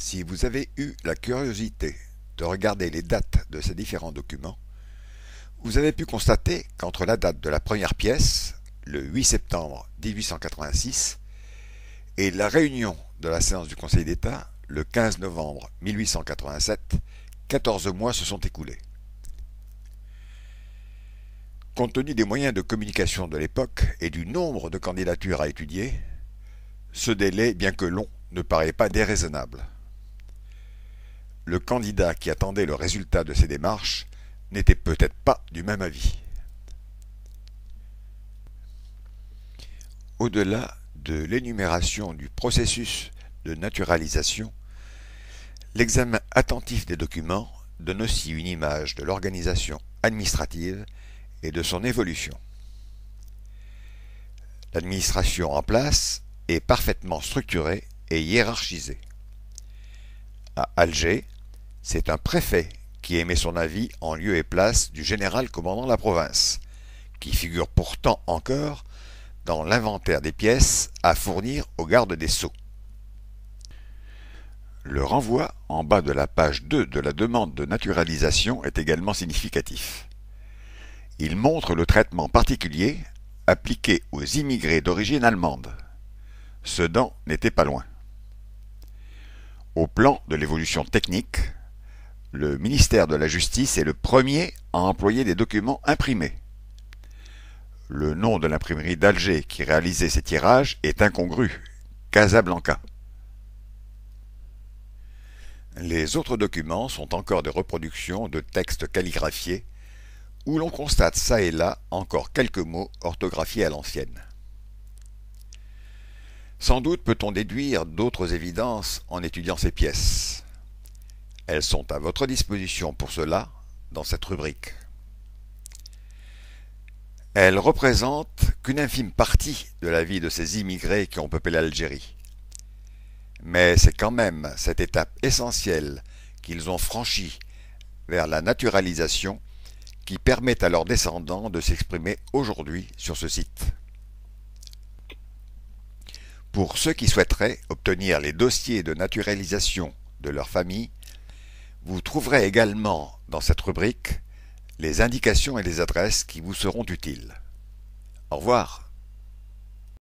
Si vous avez eu la curiosité de regarder les dates de ces différents documents, vous avez pu constater qu'entre la date de la première pièce, le 8 septembre 1886, et la réunion de la séance du Conseil d'État, le 15 novembre 1887, 14 mois se sont écoulés. Compte tenu des moyens de communication de l'époque et du nombre de candidatures à étudier, ce délai, bien que long, ne paraît pas déraisonnable. Le candidat qui attendait le résultat de ces démarches n'était peut-être pas du même avis. Au-delà de l'énumération du processus de naturalisation, l'examen attentif des documents donne aussi une image de l'organisation administrative et de son évolution. L'administration en place est parfaitement structurée et hiérarchisée. À Alger, c'est un préfet qui émet son avis en lieu et place du général commandant la province, qui figure pourtant encore dans l'inventaire des pièces à fournir aux gardes des sceaux. Le renvoi en bas de la page 2 de la demande de naturalisation est également significatif. Il montre le traitement particulier appliqué aux immigrés d'origine allemande. Sedan n'était pas loin. Au plan de l'évolution technique, le ministère de la Justice est le premier à employer des documents imprimés. Le nom de l'imprimerie d'Alger qui réalisait ces tirages est incongru, Casablanca. Les autres documents sont encore des reproductions de textes calligraphiés où l'on constate çà et là encore quelques mots orthographiés à l'ancienne. Sans doute peut-on déduire d'autres évidences en étudiant ces pièces. Elles sont à votre disposition pour cela dans cette rubrique. Elles représentent qu'une infime partie de la vie de ces immigrés qui ont peuplé l'Algérie. Mais c'est quand même cette étape essentielle qu'ils ont franchie vers la naturalisation qui permet à leurs descendants de s'exprimer aujourd'hui sur ce site. Pour ceux qui souhaiteraient obtenir les dossiers de naturalisation de leur famille, vous trouverez également dans cette rubrique les indications et les adresses qui vous seront utiles. Au revoir.